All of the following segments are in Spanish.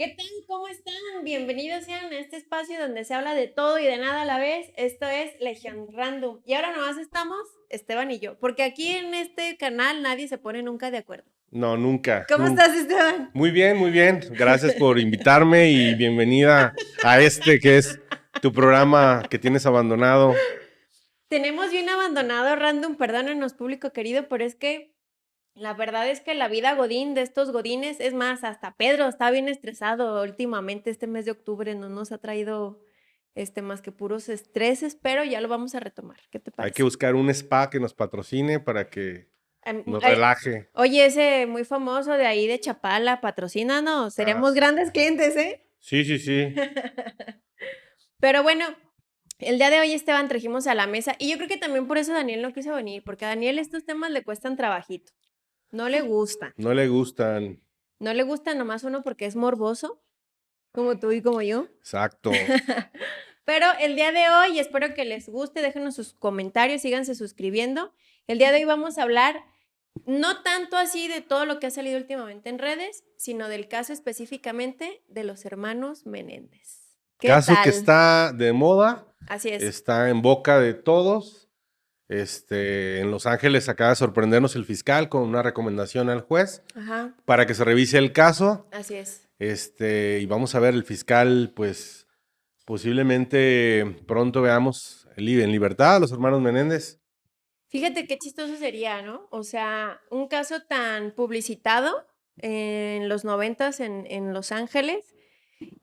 ¿Qué tal? ¿Cómo están? Bienvenidos sean a este espacio donde se habla de todo y de nada a la vez. Esto es Legión Random. Y ahora nomás estamos Esteban y yo, porque aquí en este canal nadie se pone nunca de acuerdo. No, nunca. ¿Cómo estás, Esteban? Muy bien, muy bien. Gracias por invitarme y bienvenida a este que es tu programa que tienes abandonado. Tenemos bien abandonado Random, perdónenos público querido, pero es que la verdad es que la vida godín de estos godines, es más, hasta Pedro está bien estresado últimamente. Este mes de octubre no nos ha traído más que puros estreses, pero ya lo vamos a retomar. ¿Qué te Hay que parece? buscar un spa que nos patrocine para que Em, nos eh, relaje. Oye, ese muy famoso de ahí de Chapala, patrocínanos, Ah, seremos grandes clientes, ¿eh? sí, sí, sí. Pero bueno, el día de hoy, Esteban, trajimos a la mesa, y yo creo que también por eso Daniel no quiso venir, porque a Daniel estos temas le cuestan trabajito, no le gustan. No le gustan. No le gusta nomás uno porque es morboso, como tú y como yo. Exacto. Pero el día de hoy, espero que les guste, déjenos sus comentarios, síganse suscribiendo. El día de hoy vamos a hablar no tanto así de todo lo que ha salido últimamente en redes, sino del caso específicamente de los hermanos Menéndez. ¿Qué Caso que tal? está de moda, Así es. está en boca de todos. En Los Ángeles acaba de sorprendernos el fiscal con una recomendación al juez Ajá, para que se revise el caso. así es. Y vamos a ver, el fiscal, pues posiblemente pronto veamos en libertad a los hermanos Menéndez. Fíjate qué chistoso sería, ¿no? O sea, un caso tan publicitado en los 90 en Los Ángeles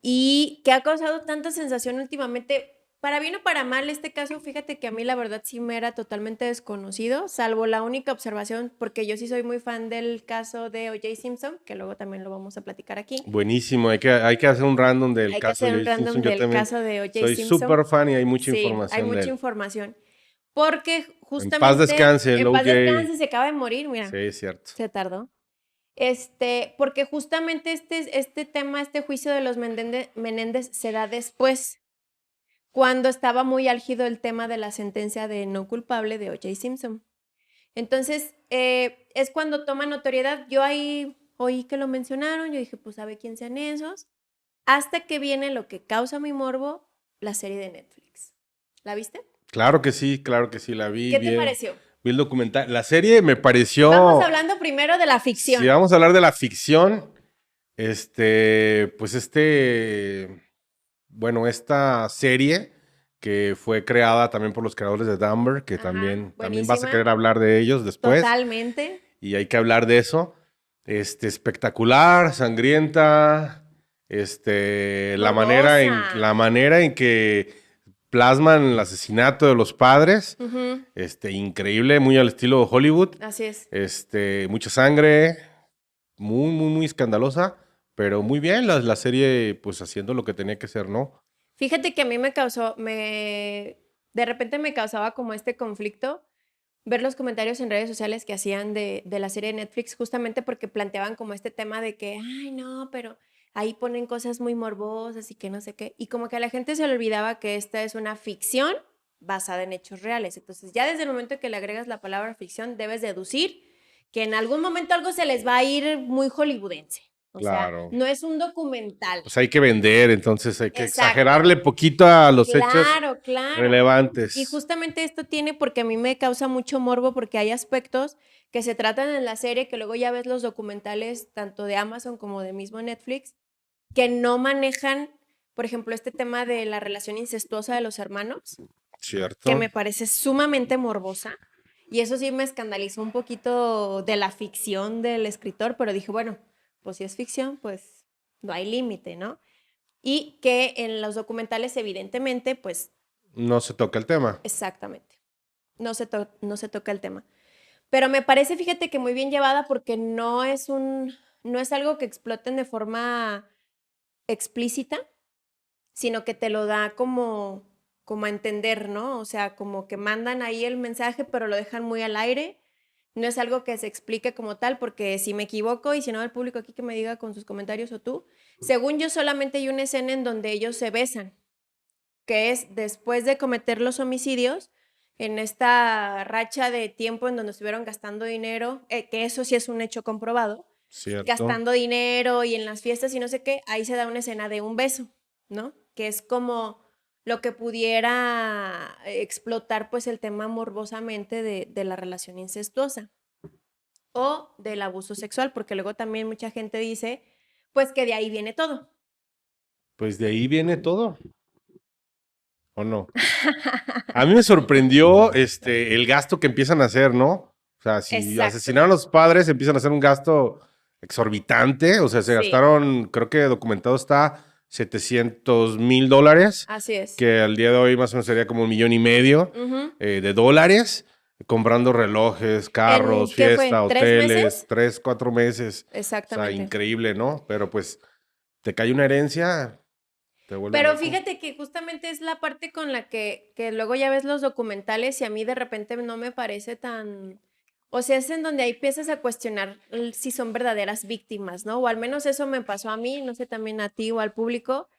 y que ha causado tanta sensación últimamente. Para bien o para mal, este caso, fíjate que a mí la verdad sí me era totalmente desconocido, salvo la única observación, porque yo sí soy muy fan del caso de O.J. Simpson, que luego también lo vamos a platicar aquí. Buenísimo, hay que hacer un random del Hay que caso hacer de un J. Simpson. random Yo del también caso de O.J. soy Simpson. súper fan y hay mucha Sí, hay información de mucha él. información. Porque En paz justamente, descanse el en paz OJ. descanse, se acaba de morir, mira, Sí, es cierto. se tardó. Porque justamente este tema, este juicio de los Menéndez se da después, cuando estaba muy álgido el tema de la sentencia de no culpable de O.J. Simpson. Entonces, es cuando toma notoriedad. Yo ahí oí que lo mencionaron, yo dije, pues sabe quién sean esos, hasta que viene lo que causa mi morbo, la serie de Netflix. ¿La viste? Claro que sí, la vi ¿Qué te bien. pareció? Vi el documental. La serie me Vamos pareció, hablando primero de la si ficción. vamos a hablar de la ficción, bueno, esta serie que fue creada también por los creadores de Dumber, que Ajá, también vas a buenísima. querer hablar de ellos después, Totalmente. y hay que hablar de eso. Espectacular, sangrienta, Morbosa. la manera en que plasman el asesinato de los padres, Ujú, increíble, muy al estilo de Hollywood, así es. mucha sangre, muy, muy, muy escandalosa, pero muy bien la serie, pues haciendo lo que tenía que ser, ¿no? Fíjate que a mí de repente me causaba como este conflicto ver los comentarios en redes sociales que hacían de la serie de Netflix, justamente porque planteaban como este tema de que, ay, no, pero ahí ponen cosas muy morbosas y que no sé qué. Y como que a la gente se le olvidaba que esta es una ficción basada en hechos reales. Entonces, ya desde el momento que le agregas la palabra ficción, debes deducir que en algún momento algo se les va a ir muy hollywoodense. O sea, Claro. no es un documental. Pues hay que vender, entonces hay que Exacto. exagerarle poquito a los hechos Claro, claro. Y relevantes. justamente esto tiene, porque a mí me causa mucho morbo, porque hay aspectos que se tratan en la serie, que luego ya ves los documentales tanto de Amazon como de mismo Netflix, que no manejan, por ejemplo, este tema de la relación incestuosa de los hermanos, que Cierto. me parece sumamente morbosa. Y eso sí me escandalizó un poquito de la ficción del escritor, pero dije, bueno, pues si es ficción, pues no hay límite, ¿no? Y que en los documentales, evidentemente, pues No se toca el tema. exactamente, no se toca el tema. Pero me parece, fíjate que muy bien llevada, porque no es algo que exploten de forma explícita, sino que te lo da como a entender, ¿no? O sea, como que mandan ahí el mensaje, pero lo dejan muy al aire. No es algo que se explique como tal, porque si me equivoco, y si no, el público aquí que me diga con sus comentarios o tú, según yo solamente hay una escena en donde ellos se besan, que es después de cometer los homicidios, en esta racha de tiempo en donde estuvieron gastando dinero, que eso sí es un hecho comprobado, Cierto. gastando dinero y en las fiestas y no sé qué, ahí se da una escena de un beso, ¿no? Que es como lo que pudiera explotar pues el tema morbosamente de la relación incestuosa o del abuso sexual, porque luego también mucha gente dice pues que de ahí viene todo. Pues de ahí viene todo, ¿o no? A mí me sorprendió el gasto que empiezan a hacer, ¿no? O sea, si Exacto. asesinaron a los padres, empiezan a hacer un gasto exorbitante. O sea, se Sí. gastaron, creo que documentado está, $700,000, Así es. que al día de hoy más o menos sería como $1,500,000 Ujú. de dólares, comprando relojes, carros, ¿qué fue? fiesta, 3 hoteles, meses? 3, 4 meses. O sea, Exactamente. increíble, ¿no? Pero pues te cae una herencia, te vuelve Pero loco. fíjate que justamente es la parte con la que luego ya ves los documentales y a mí de repente no me parece tan... O sea, es en donde ahí empiezas a cuestionar si son verdaderas víctimas, ¿no? O al menos eso me pasó a mí, no sé también a ti o al público,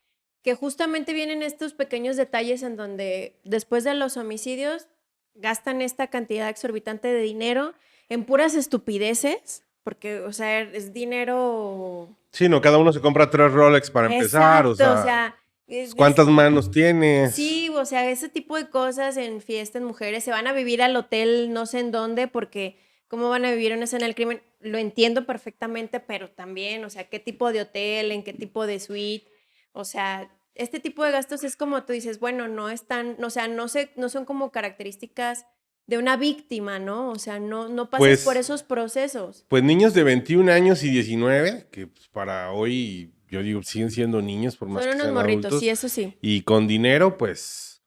que justamente vienen estos pequeños detalles en donde después de los homicidios gastan esta cantidad exorbitante de dinero en puras estupideces, porque, o sea, es dinero... Sí, no, cada uno se compra 3 Rolex para empezar, Exacto, o sea, es- ¿cuántas manos tienes? Sí, o sea, ese tipo de cosas en fiestas, mujeres se van a vivir al hotel no sé en dónde porque cómo van a vivir una escena del crimen, lo entiendo perfectamente, pero también, o sea, qué tipo de hotel, en qué tipo de suite, o sea, este tipo de gastos es como tú dices, bueno, no están, o sea, no son como características de una víctima, ¿no? O sea, no pasas por Pues, esos procesos. pues niños de 21 años y 19, que pues, para hoy, yo digo, siguen siendo niños por más Son que unos sean morritos, adultos, sí, eso sí. y con dinero, pues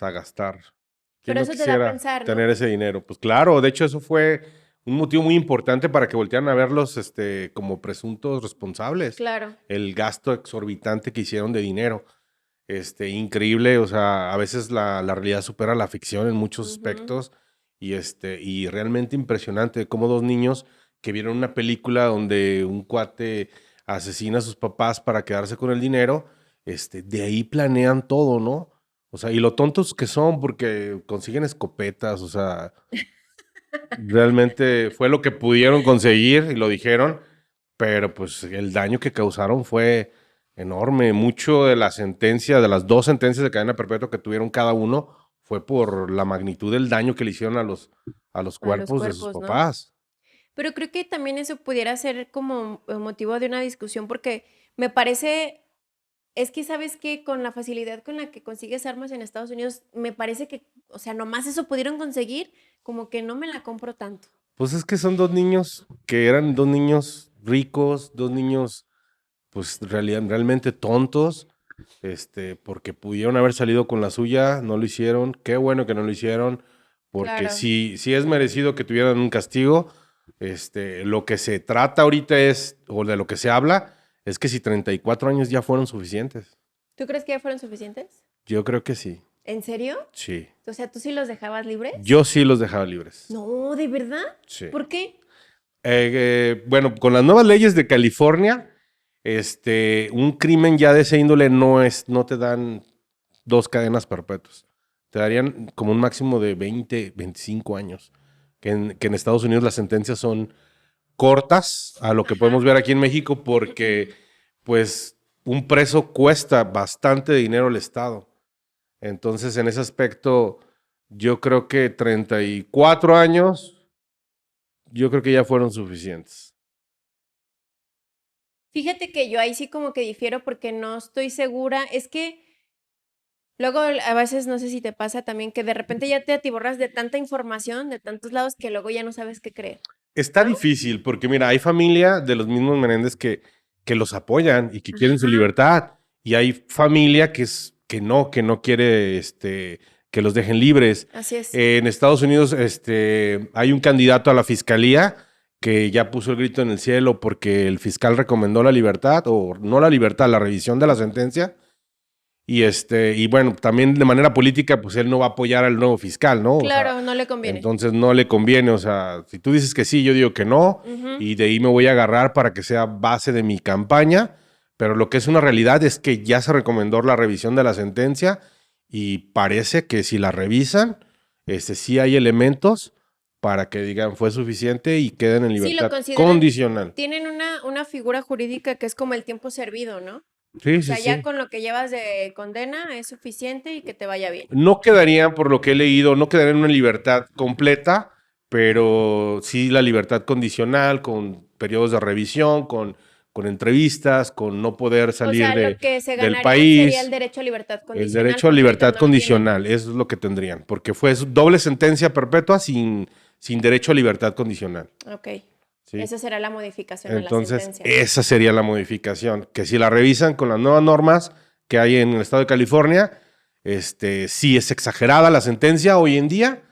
a gastar. ¿Quién Pero no eso te da a quisiera pensar, ¿no? tener ese dinero? Pues claro, de hecho eso fue un motivo muy importante para que voltearan a verlos como presuntos responsables. Claro. El gasto exorbitante que hicieron de dinero. Increíble, o sea, a veces la realidad supera la ficción en muchos Ujú. aspectos y realmente impresionante cómo dos niños que vieron una película donde un cuate asesina a sus papás para quedarse con el dinero, de ahí planean todo, ¿no? O sea, y lo tontos que son porque consiguen escopetas, o sea, realmente fue lo que pudieron conseguir y lo dijeron, pero pues el daño que causaron fue enorme. Mucho de la sentencia, de las 2 sentencias de cadena perpetua que tuvieron cada uno, fue por la magnitud del daño que le hicieron a los A los cuerpos de sus cuerpos, ¿no? papás. Pero creo que también eso pudiera ser como motivo de una discusión porque me parece, es que sabes que con la facilidad con la que consigues armas en Estados Unidos, me parece que, o sea, nomás eso pudieron conseguir, como que no me la compro tanto. Pues es que son dos niños que eran dos niños ricos, dos niños pues realmente tontos, porque pudieron haber salido con la suya, no lo hicieron, qué bueno que no lo hicieron, porque Claro. si es merecido que tuvieran un castigo, lo que se trata ahorita es, o de lo que se habla, es que si 34 años ya fueron suficientes. ¿Tú crees que ya fueron suficientes? Yo creo que sí, ¿En serio? sí. O sea, ¿tú sí los dejabas libres? Yo sí los dejaba libres. No, ¿de verdad? Sí. ¿Por qué? Bueno, con las nuevas leyes de California, un crimen ya de esa índole no te dan 2 cadenas perpetuas. Te darían como un máximo de 20, 25 años. Que en Estados Unidos las sentencias son cortas a lo que podemos ver aquí en México porque, pues, un preso cuesta bastante dinero al Estado. Entonces, en ese aspecto, yo creo que 34 años, yo creo que ya fueron suficientes. Fíjate que yo ahí sí como que difiero porque no estoy segura. Es que luego a veces no sé si te pasa también que de repente ya te atiborras de tanta información de tantos lados que luego ya no sabes qué creer. Está difícil porque, mira, hay familia de los mismos Menéndez que los apoyan y que quieren su Ajá. libertad. Y hay familia que no quiere que los dejen libres. Así es. En Estados Unidos hay un candidato a la fiscalía que ya puso el grito en el cielo porque el fiscal recomendó la libertad, o no la libertad, la revisión de la sentencia. Y bueno, también de manera política, pues él no va a apoyar al nuevo fiscal, ¿no? Claro, O sea, no le conviene. entonces no le conviene. O sea, si tú dices que sí, yo digo que no, Ujú. y de ahí me voy a agarrar para que sea base de mi campaña. Pero lo que es una realidad es que ya se recomendó la revisión de la sentencia y parece que si la revisan, sí hay elementos para que digan fue suficiente y queden en Sí, lo libertad consideran- condicional. Tienen una figura jurídica que es como el tiempo servido, ¿no? Sí, O sí, sea, ya sí. con lo que llevas de condena es suficiente y que te vaya bien. No quedarían, por lo que he leído, no quedarían en una libertad completa, pero sí la libertad condicional, con periodos de revisión, con entrevistas, con no poder O salir sea, lo que se del ganarían sería el país. derecho a libertad El condicional. derecho a porque ahorita libertad no lo tienen. condicional, eso es lo que tendrían, porque fue doble sentencia perpetua sin derecho a libertad condicional. Ok. ¿Sí? Esa será la modificación a la Entonces, sentencia. esa sería la modificación, que si la revisan con las nuevas normas que hay en el estado de California, sí es exagerada la sentencia hoy en día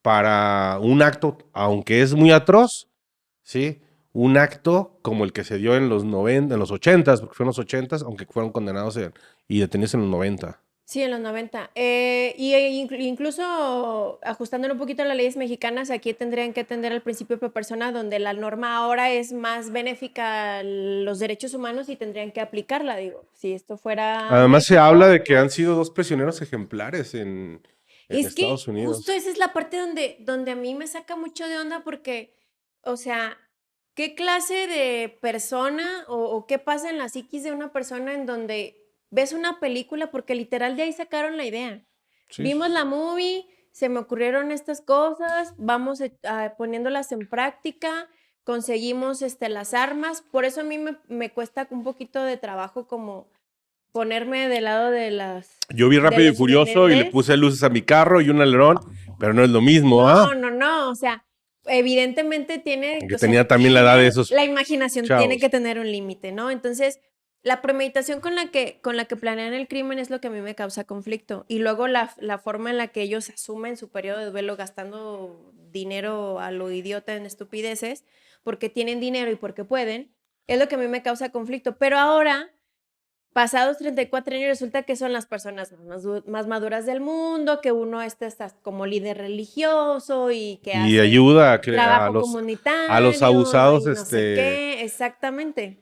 para un acto, aunque es muy atroz, ¿sí? Un acto como el que se dio en los 90, en los 80s, porque fue en los 80s, aunque fueron condenados y detenidos en los 90. Sí, en los 90. Incluso ajustándolo un poquito a las leyes mexicanas, aquí tendrían que atender al principio pro persona, donde la norma ahora es más benéfica a los derechos humanos y tendrían que aplicarla, digo. Si esto fuera Además se México, habla de que han sido 2 prisioneros ejemplares en es que Estados Unidos. justo esa es la parte donde a mí me saca mucho de onda porque, o sea, ¿qué clase de persona o qué pasa en la psiquis de una persona en donde ves una película? Porque literal de ahí sacaron la idea. Sí. Vimos la movie, se me ocurrieron estas cosas, vamos poniéndolas en práctica, conseguimos las armas. Por eso a mí me cuesta un poquito de trabajo como ponerme del lado de las... Yo vi Rápido y Furioso y le puse luces a mi carro y un alerón, pero no es lo mismo, ¿ah? No, o sea, evidentemente tiene... Que tenía también la edad de esos La imaginación chavos. tiene que tener un límite, ¿no? Entonces, la premeditación con la que planean el crimen es lo que a mí me causa conflicto. Y luego la forma en la que ellos asumen su periodo de duelo gastando dinero a lo idiota en estupideces, porque tienen dinero y porque pueden, es lo que a mí me causa conflicto. Pero ahora, pasados 34 años, resulta que son las personas más maduras del mundo, que uno está como líder religioso y que y hace ayuda trabajo comunitario a los abusados. y no sé qué, exactamente.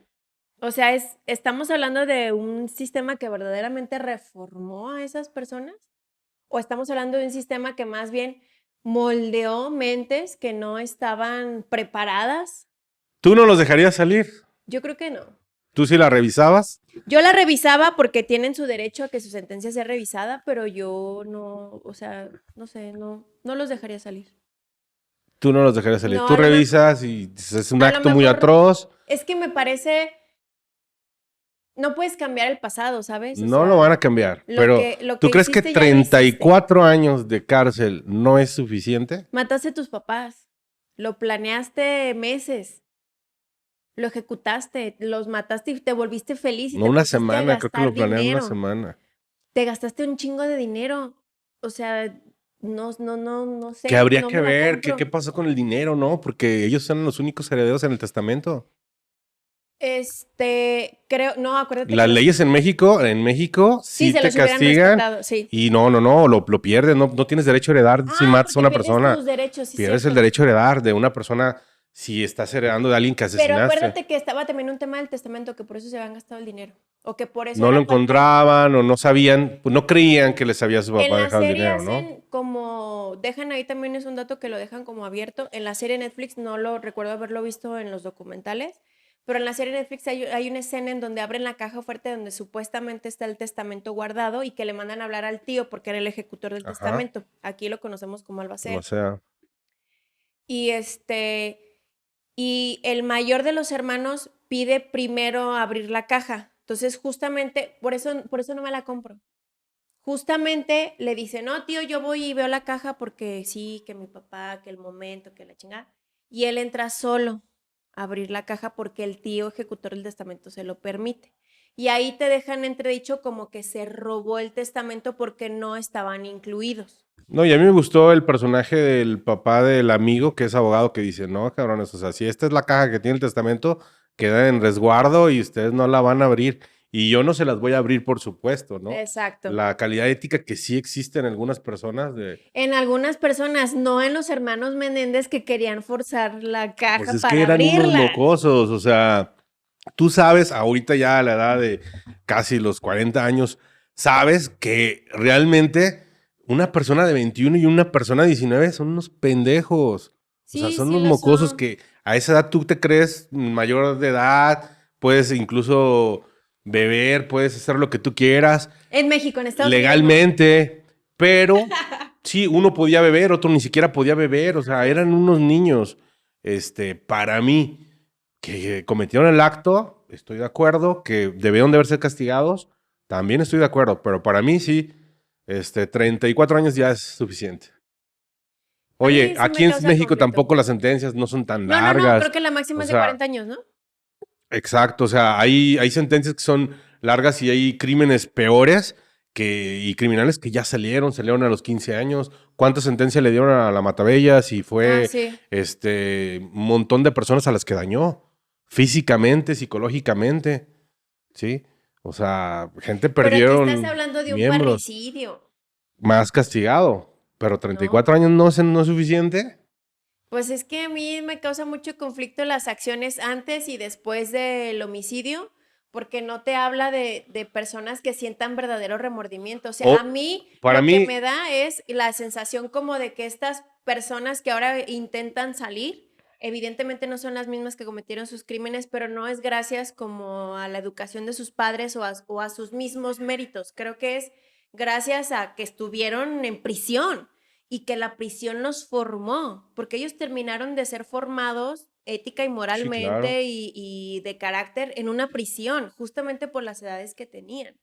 O sea, ¿estamos hablando de un sistema que verdaderamente reformó a esas personas? ¿O estamos hablando de un sistema que más bien moldeó mentes que no estaban preparadas? ¿Tú no los dejarías salir? Yo creo que no. ¿Tú sí la revisabas? Yo la revisaba porque tienen su derecho a que su sentencia sea revisada, pero yo no, o sea, no sé, no los dejaría salir. Tú no los dejarías salir. No, Tú a lo revisas y es un a lo acto muy mejor- atroz. Es que me parece, no puedes cambiar el pasado, ¿sabes? O No sea, lo van a cambiar. lo Pero, que ¿tú crees que hiciste, ya lo hiciste. 34 años de cárcel no es suficiente? Mataste a tus papás, lo planeaste meses, lo ejecutaste, los mataste y te volviste feliz y No te una pusiste a semana, creo que lo gastar planearon una dinero. semana. Te gastaste un chingo de dinero. O sea, no sé. ¿Qué habría no que me la ver? compro. ¿Qué pasó con el dinero? No, porque ellos eran los únicos herederos en el testamento. Creo, no, acuérdate Las que leyes en México sí se te los hubieran castigan respetado, sí. y no, lo pierdes, no tienes derecho a heredar si matas a una porque pierdes persona. tus derechos, sí, Pierdes el cierto. derecho a heredar de una persona si estás heredando de alguien que Pero asesinaste. acuérdate que estaba también un tema del testamento, que por eso se habían gastado el dinero. O que por eso No era lo encontraban o no sabían, pues no creían que les había su En papá la dejado el serie dinero, ¿no? hacen como, dejan ahí también, es un dato que lo dejan como abierto. En la serie Netflix no lo recuerdo haberlo visto en los documentales, pero en la serie Netflix hay una escena en donde abren la caja fuerte donde supuestamente está el testamento guardado y que le mandan a hablar al tío porque era el ejecutor del testamento. Aquí lo conocemos como albacea. O sea, Y y el mayor de los hermanos pide primero abrir la caja. Entonces, justamente, por eso no me la compro. Justamente le dice, no, tío, yo voy y veo la caja porque sí, que mi papá, que el momento, que la chingada. Y él entra solo a abrir la caja porque el tío ejecutor del testamento se lo permite. Y ahí te dejan entredicho como que se robó el testamento porque no estaban incluidos. no, y a mí me gustó el personaje del papá del amigo que es abogado que dice, no, cabrones, o sea, si esta es la caja que tiene el testamento, queda en resguardo y ustedes no la van a abrir. Y yo no se las voy a abrir, por supuesto, ¿no? Exacto. La calidad ética que sí existe en algunas personas En algunas personas, no en los hermanos Menéndez que querían forzar la caja pues es para que eran abrirla. unos mocosos, o sea, tú sabes, ahorita ya a la edad de casi los 40 años, sabes que realmente una persona de 21 y una persona de 19 son unos pendejos. O sea, Sí, son sí los lo mocosos son. que a esa edad tú te crees mayor de edad, puedes incluso beber, puedes hacer lo que tú quieras En México, en Estados Unidos no. legalmente, pero sí, uno podía beber, otro ni siquiera podía beber, o sea, Así es. eran unos niños, para mí, que cometieron el acto, estoy de acuerdo, que debieron de haber sido castigados, también estoy de acuerdo, pero para mí sí, 34 años ya es suficiente. A Oye, mí sí aquí me en causa México conflicto. tampoco las sentencias no son tan No, no, no, largas. creo que la O máxima es de sea, 40 años, ¿no? exacto. O sea, hay sentencias que son largas y hay crímenes peores y criminales que ya salieron a los 15 años. ¿Cuántas sentencias le dieron a la Matabellas? Y Ah, fue sí. un montón de personas a las que dañó físicamente, psicológicamente. ¿Sí? O sea, gente Pero aquí estás perdieron hablando de un miembros, parricidio, más castigado. Pero treinta y ¿no? cuatro años no es suficiente. Pues es que a mí me causa mucho conflicto las acciones antes y después del homicidio, porque no te habla de personas que sientan verdadero remordimiento. O sea, a O mí para lo que mí, me da es la sensación como de que estas personas que ahora intentan salir, evidentemente no son las mismas que cometieron sus crímenes, pero no es gracias como a la educación de sus padres o a sus mismos méritos. Creo que es gracias a que estuvieron en prisión y que la prisión los formó, porque ellos terminaron de ser formados ética y sí, claro. moralmente y de carácter en una prisión, justamente por las edades que tenían.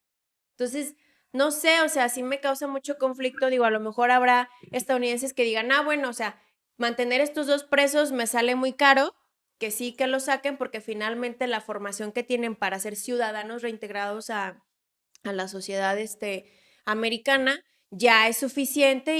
Entonces, no sé, o sea, sí me causa mucho conflicto, digo, a lo mejor habrá estadounidenses que digan, ah, bueno, o sea, mantener estos dos presos me sale muy caro, que sí que lo saquen, porque finalmente la formación que tienen para ser ciudadanos reintegrados a la sociedad americana ya es suficiente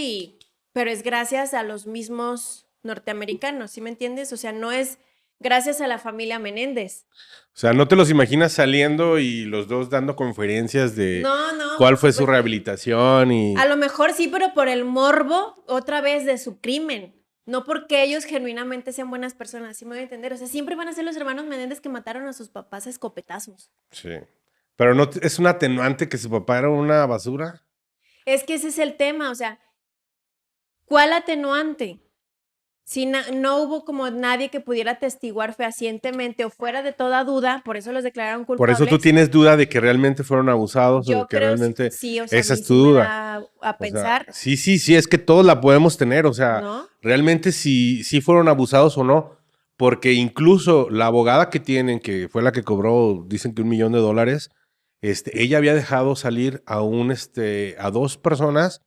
pero es gracias a los mismos norteamericanos, ¿sí me entiendes? O sea, no es gracias a la familia Menéndez. O sea, no te los imaginas saliendo y los dos dando conferencias de No, no, cuál fue su pues rehabilitación a y... lo mejor sí, pero por el morbo otra vez de su crimen. No porque ellos genuinamente sean buenas personas, ¿sí me voy a entender? O sea, siempre van a ser los hermanos Menéndez que mataron a sus papás a escopetazos. Sí. Pero no es un atenuante que su papá era una basura. Es que ese es el tema, o sea, ¿cuál atenuante? Si no hubo como nadie que pudiera atestiguar fehacientemente o fuera de toda duda, por eso los declararon Por eso tú culpables. tienes duda de que realmente fueron abusados o de Yo que creo realmente sí, o sea, a esa mí es tu sí me duda. da a O sea, pensar, sí, es que todos la podemos tener. O sea, ¿no? realmente si fueron abusados o no. Porque incluso la abogada que tienen, que fue la que cobró, dicen que $1,000,000, ella había dejado salir a dos personas,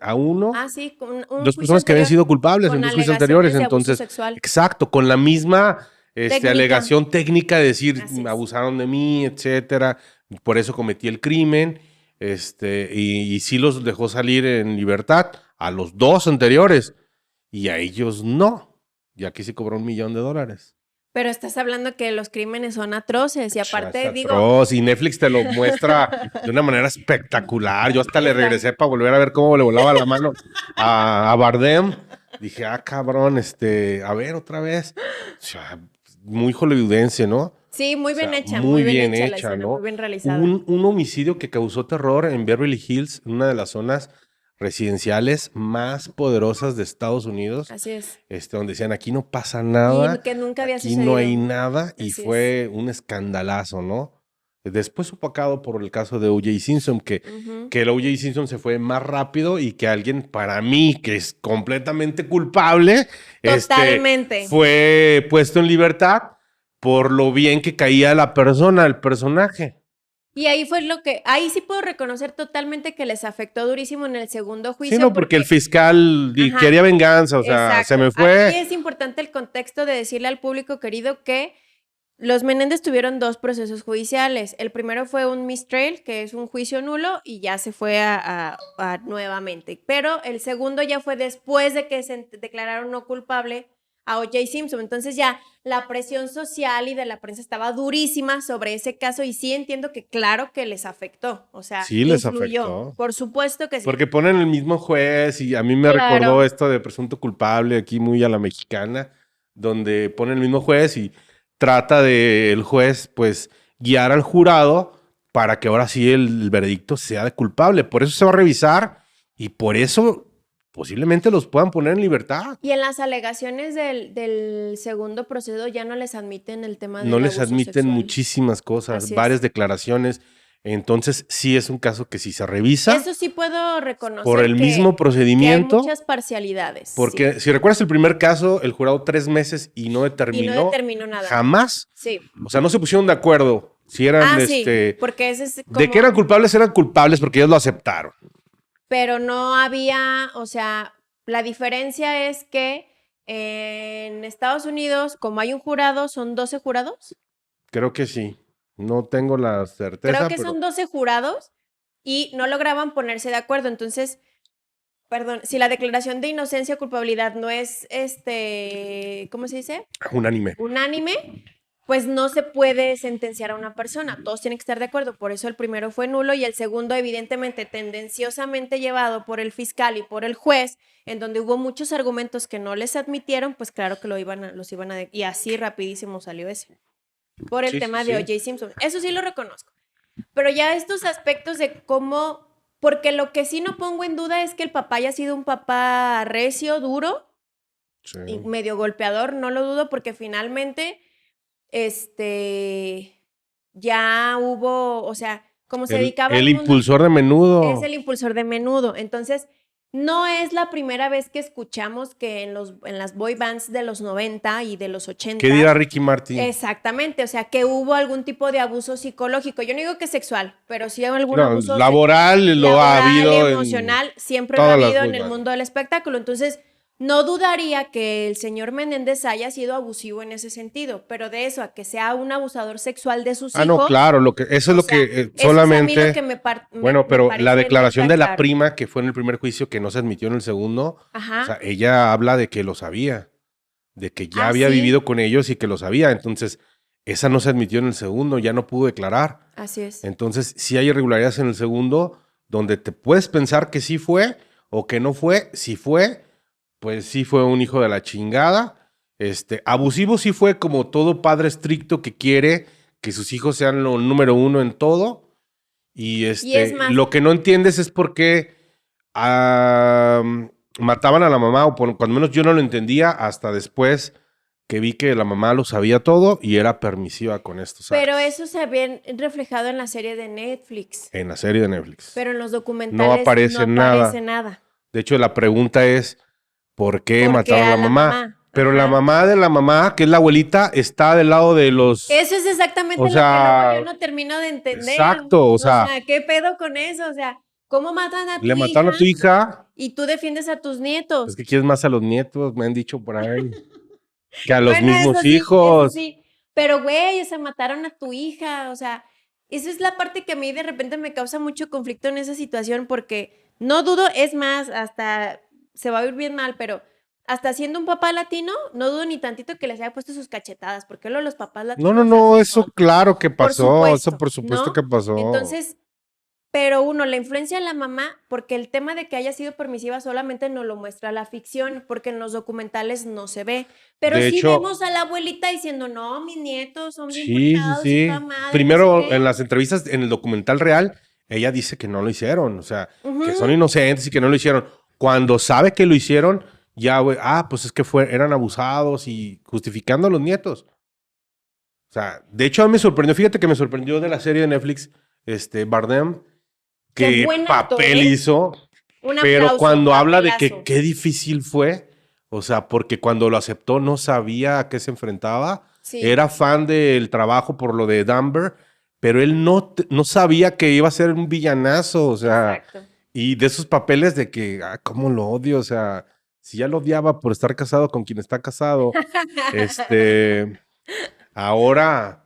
a uno, Ah, sí, con un dos juicio personas que habían anterior sido culpables en con dos juicios anteriores. alegaciones de abuso Entonces, sexual. exacto, con la misma Técnica, alegación técnica de decir, así es. abusaron de mí, etcétera, por eso cometí el crimen, y sí los dejó salir en libertad a los dos anteriores, y a ellos no. Y aquí sí cobró $1,000,000. Pero estás hablando que los crímenes son atroces y Es aparte digo, atroz. Y Netflix te lo muestra de una manera espectacular. Yo hasta le exacto. regresé para volver a ver cómo le volaba la mano a Bardem. Dije, cabrón, a ver otra vez. O sea, muy hollywoodense, ¿no? Sí, O sea, muy muy bien bien hecha la hecha, escena, muy ¿no? bien Hubo realizada. un homicidio que causó terror en Beverly Hills, una de las zonas residenciales más poderosas de Estados Unidos, Así es. donde decían, aquí no pasa Y nada, que nunca había aquí no hay sucedido. nada, y Así es. fue un escandalazo, ¿no? Después opacado por el caso de O.J. Simpson, Ujú. que el O.J. Simpson se fue más rápido y que alguien, para mí, que es completamente culpable, Totalmente. fue puesto en libertad por lo bien que caía la persona, el personaje. Y ahí fue ahí sí puedo reconocer totalmente que les afectó durísimo en el segundo Sí, juicio no, porque el porque, fiscal ajá, quería venganza, o sea, se exacto. me Aquí fue. es importante el contexto de decirle al público querido que los Menéndez tuvieron dos procesos judiciales. El primero fue un mistrial, que es un juicio nulo, y ya se fue a nuevamente. Pero el segundo ya fue después de que se declararon no culpable a O.J. Simpson. Entonces ya la presión social y de la prensa estaba durísima sobre ese caso y sí entiendo que claro que les afectó, o sea, Sí, les influyó. afectó. Por supuesto que sí. Porque ponen el mismo juez y a mí me recordó Claro. esto de presunto culpable aquí muy a la mexicana, donde ponen el mismo juez y trata de el juez pues guiar al jurado para que ahora sí el veredicto sea de culpable. Por eso se va a revisar y por eso posiblemente los puedan poner en libertad. Y en las alegaciones del segundo proceso ya no les admiten el tema del No les abuso admiten sexual. muchísimas cosas, Así es. varias declaraciones. Entonces, sí es un caso que si se revisa Eso sí puedo reconocer por el mismo que hay procedimiento. muchas parcialidades. Porque sí. si recuerdas el primer caso, el jurado 3 meses y no Y determinó, no determinó nada. jamás. Sí. O sea, no se pusieron de acuerdo. Si eran, Sí, porque ese es como... de que eran culpables porque ellos lo aceptaron. Pero no había, o sea, la diferencia es que en Estados Unidos, como hay un jurado, ¿son 12 jurados? Creo que sí. No tengo la certeza, Creo que pero son 12 jurados y no lograban ponerse de acuerdo. Entonces, perdón, si la declaración de inocencia o culpabilidad no es, ¿cómo se dice? unánime. Unánime, pues no se puede sentenciar a una persona. Todos tienen que estar de acuerdo. Por eso el primero fue nulo y el segundo, evidentemente, tendenciosamente llevado por el fiscal y por el juez, en donde hubo muchos argumentos que no les admitieron, pues claro que los iban a... Y así rapidísimo salió ese. Por el Sí, tema sí, de sí. O.J. Simpson. Eso sí lo reconozco. Pero ya estos aspectos de cómo... Porque lo que sí no pongo en duda es que el papá haya sido un papá recio, duro, Sí. y medio golpeador, no lo dudo, porque finalmente, ya hubo, o sea, como se dedicaba El al mundo, impulsor de Menudo. es el impulsor de Menudo. Entonces, no es la primera vez que escuchamos que en las boy bands de los 90 y de los 80. ¿Qué dirá Ricky Martin? Exactamente, o sea, que hubo algún tipo de abuso psicológico. Yo no digo que sexual, pero sí algún abuso laboral lo ha habido. emocional, siempre lo ha todas las habido en boy el bands. mundo del espectáculo. Entonces, no dudaría que el señor Menéndez haya sido abusivo en ese sentido, pero de eso a que sea un abusador sexual de sus hijos. No, claro, eso es lo que eso solamente. es a mí lo que bueno, pero parece la no declaración está de la claro. prima que fue en el primer juicio que no se admitió en el segundo, Ajá. o sea, ella habla de que lo sabía, de que ya había sí. vivido con ellos y que lo sabía. Entonces, esa no se admitió en el segundo, ya no pudo declarar. Así es. Entonces, sí hay irregularidades en el segundo donde te puedes pensar que sí fue o que no fue. Si fue, pues sí fue un hijo de la chingada. Abusivo sí fue como todo padre estricto que quiere que sus hijos sean lo número uno en todo. Y es más, lo que no entiendes es por qué mataban a la mamá, o cuando menos yo no lo entendía hasta después que vi que la mamá lo sabía todo y era permisiva con estos pero actos. eso se había reflejado en la serie de Netflix. En la serie de Netflix. Pero en los documentales no aparece nada. De hecho, la pregunta es, ¿por qué mataron a la mamá? Pero Ajá. la mamá de la mamá, que es la abuelita, está del lado de los... Eso es exactamente o lo sea, que luego yo no termino de entender. Exacto, o sea, ¿qué pedo con eso? O sea, ¿cómo matan a tu le mataron a tu hija. Y tú defiendes a tus nietos. Es que quieres más a los nietos, me han dicho por ahí. Que a los Bueno, mismos eso sí, hijos. eso sí. Pero, güey, o sea, mataron a tu hija. O sea, esa es la parte que a mí de repente me causa mucho conflicto en esa situación porque no dudo, es más, hasta se va a oír bien mal, pero hasta siendo un papá latino, no dudo ni tantito que les haya puesto sus cachetadas, porque los papás latinos... No, así eso son. claro que pasó, supuesto, eso por supuesto ¿no? que pasó. Entonces, pero uno, la influencia de la mamá, porque el tema de que haya sido permisiva solamente nos lo muestra la ficción, porque en los documentales no se ve. Pero De sí hecho, vemos a la abuelita diciendo, no, mis nietos son bien sí, portados y toda madre, Primero, no sé qué. en las entrevistas, en el documental real, ella dice que no lo hicieron, o sea, que son Ujú. inocentes y que no lo hicieron. Cuando sabe que lo hicieron, ya, güey, pues es que eran abusados y justificando a los nietos. O sea, de hecho, a mí me sorprendió, fíjate que me sorprendió de la serie de Netflix, Bardem, Qué qué buen actor, papel hizo, Un pero aplauso, cuando habla de que papelazo. qué difícil fue, o sea, porque cuando lo aceptó no sabía a qué se enfrentaba, Sí. era fan del trabajo por lo de Dumber, pero él no sabía que iba a ser un villanazo, o sea, Exacto. y de esos papeles de que, cómo lo odio, o sea, si ya lo odiaba por estar casado con quien está casado, ahora,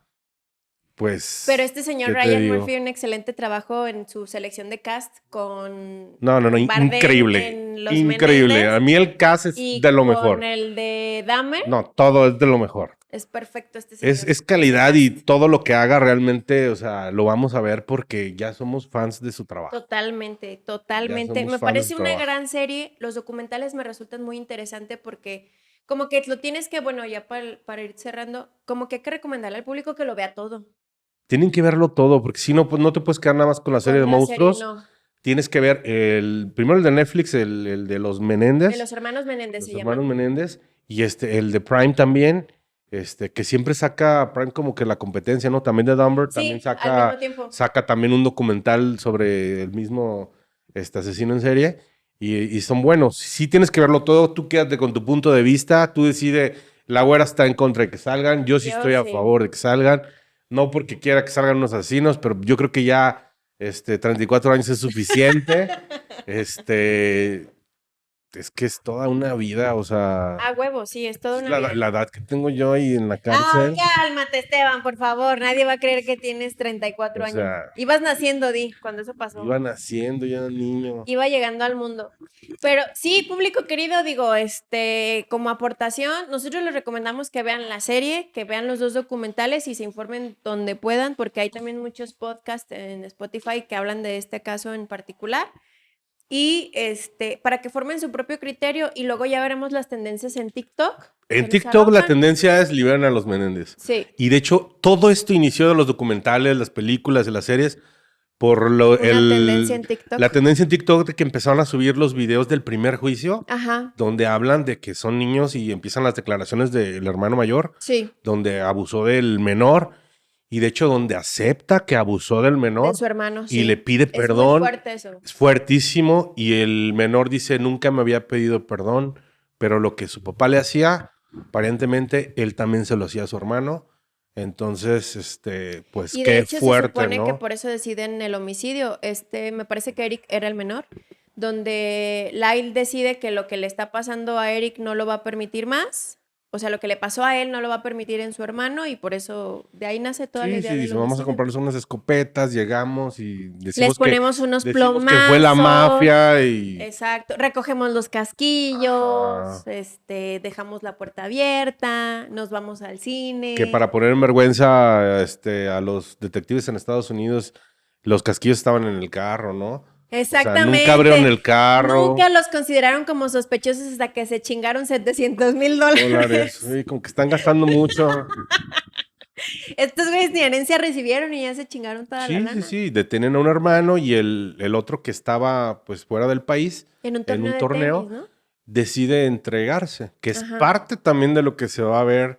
pues... Pero este señor ¿qué te Ryan digo? Murphy, un excelente trabajo en su selección de cast con No, Bardem increíble. en Los Increíble. Menéndez A mí el cast es y de lo con mejor. el de Dahmer. No, todo es de lo mejor. Es perfecto este señor. Es calidad y todo lo que haga realmente, o sea, lo vamos a ver porque ya somos fans de su trabajo. Totalmente, Ya totalmente. somos Me fans de parece su una trabajo. gran serie. Los documentales me resultan muy interesantes porque como que lo tienes que, bueno, ya para ir cerrando, como que hay que recomendarle al público que lo vea todo. Tienen que verlo todo porque si no, pues no te puedes quedar nada más con la serie de Con la monstruos. no. tienes que ver primero el de Netflix, el de los Menéndez. De los hermanos Menéndez Los se hermanos llama. Menéndez. Y el de Prime también, que siempre saca Prime como que la competencia, ¿no? También de Dumber, Sí, también al mismo tiempo. saca también un documental sobre el mismo asesino en serie. Y son buenos. Sí tienes que verlo todo, tú quédate con tu punto de vista, tú decides, la güera está en contra de que salgan, yo sí Yo estoy a sí. favor de que salgan, no porque quiera que salgan unos asesinos, pero yo creo que ya 34 años es suficiente. Es que es toda una vida, o sea, A huevo, sí, es toda es una vida. la edad que tengo yo ahí en la Ay, cárcel. cálmate, Esteban, por favor. Nadie va a creer que tienes 34 O años. sea, Ibas naciendo, cuando eso pasó. iba naciendo, ya era niño. Iba llegando al mundo. Pero sí, público querido, digo, como aportación, nosotros les recomendamos que vean la serie, que vean los 2 documentales y se informen donde puedan, porque hay también muchos podcasts en Spotify que hablan de este caso en particular. Y para que formen su propio criterio y luego ya veremos las tendencias en TikTok. En TikTok la tendencia es liberar a los Menéndez. Sí. Y de hecho, todo esto inició de los documentales, las películas, de las series, por tendencia en TikTok. la tendencia en TikTok de que empezaron a subir los videos del primer juicio, Ajá. donde hablan de que son niños y empiezan las declaraciones del hermano mayor, Sí. donde abusó del menor. Y de hecho, donde acepta que abusó del menor. De su hermano, sí. Y le pide perdón. Es muy fuerte eso. Es fuertísimo. Y el menor dice, nunca me había pedido perdón. Pero lo que su papá le hacía, aparentemente, él también se lo hacía a su hermano. Entonces, pues y qué de hecho, fuerte, se supone ¿no? que por eso deciden el homicidio. Me parece que Eric era el menor. Donde Lyle decide que lo que le está pasando a Eric no lo va a permitir más. O sea, lo que le pasó a él no lo va a permitir en su hermano y por eso de ahí nace toda la idea Sí, del dice, vamos a homicidio. comprarles unas escopetas, llegamos y decimos Les ponemos unos plomazos. que fue la mafia y... Exacto. Recogemos los casquillos, dejamos la puerta abierta, nos vamos al cine. Que para poner en vergüenza a los detectives en Estados Unidos, los casquillos estaban en el carro, ¿no? Exactamente. O sea, nunca abrieron el carro. Nunca los consideraron como sospechosos hasta que se chingaron $700,000. Sí, como que están gastando mucho. Estos güeyes ni herencia recibieron y ya se chingaron toda la lana. Sí. Detienen a un hermano y el otro que estaba pues fuera del país en un torneo, de tenis, ¿no? Decide entregarse, que es Ajá. parte también de lo que se va a ver,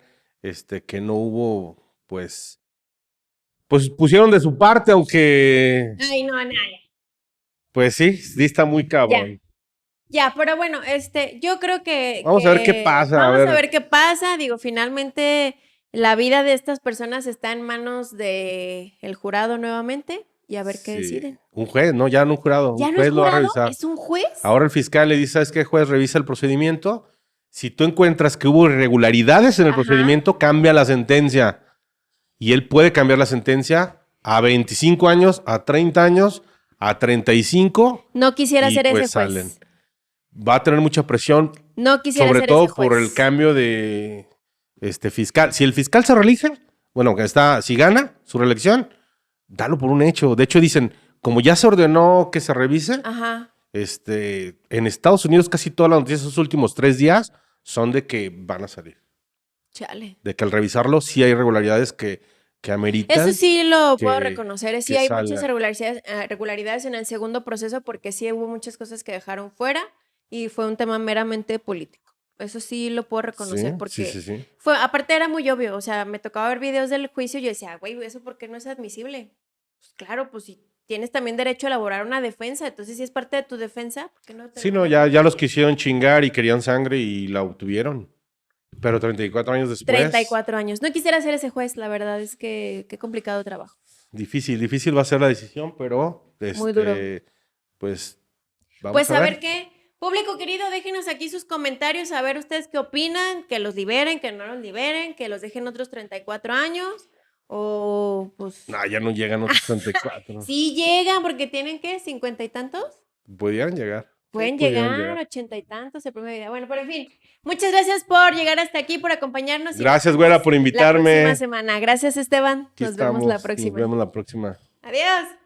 que no hubo, pues pusieron de su parte, aunque... Ay, no, nada. Pues sí está muy cabrón. Ya, pero bueno, yo creo que... Vamos a ver qué pasa. Vamos a ver qué pasa. Digo, finalmente la vida de estas personas está en manos del jurado nuevamente y a ver qué deciden. Un juez, no, ya no un jurado. ¿Ya un no juez es lo va a jurado? revisar. ¿Es un juez? Ahora el fiscal le dice, ¿sabes qué, juez? Revisa el procedimiento. Si tú encuentras que hubo irregularidades en el procedimiento, cambia la sentencia. Y él puede cambiar la sentencia a 25 años, a 30 años, a 35. No quisiera ser pues ese juez. Salen. Va a tener mucha presión. No quisiera sobre ser todo ese juez. por el cambio de fiscal. Si el fiscal se reelige, bueno, si gana su reelección, dalo por un hecho. De hecho, dicen, como ya se ordenó que se revise, Ajá. En Estados Unidos casi todas las noticias de esos últimos 3 días son de que van a salir. Chale. De que al revisarlo sí hay irregularidades que ameritan. Eso sí lo puedo reconocer. Sí hay salga. muchas irregularidades en el segundo proceso porque sí hubo muchas cosas que dejaron fuera y fue un tema meramente político. Eso sí lo puedo reconocer porque sí. aparte era muy obvio. O sea, me tocaba ver videos del juicio y yo decía, güey, ¿eso por qué no es admisible? Pues claro, pues si tienes también derecho a elaborar una defensa, entonces si es parte de tu defensa, ¿por qué no? Sí, no, ya los quisieron chingar y querían sangre y la obtuvieron. Pero 34 años después. 34 años. No quisiera ser ese juez, la verdad es que qué complicado trabajo. Difícil va a ser la decisión, pero muy duro. Pues vamos a ver qué. Público querido, déjenos aquí sus comentarios, a ver ustedes qué opinan, que los liberen, que no los liberen, que los dejen otros 34 años, o pues... No, ya no llegan otros 34. Sí llegan, porque tienen, ¿qué? ¿50 y tantos? Pudieran llegar. Pueden llegar, 80 y tantos, el promedio de vida. Bueno, pero en fin, muchas gracias por llegar hasta aquí, por acompañarnos. Gracias, güera, por invitarme. La próxima semana. Gracias, Esteban. Nos vemos la próxima. Nos vemos la próxima. Adiós.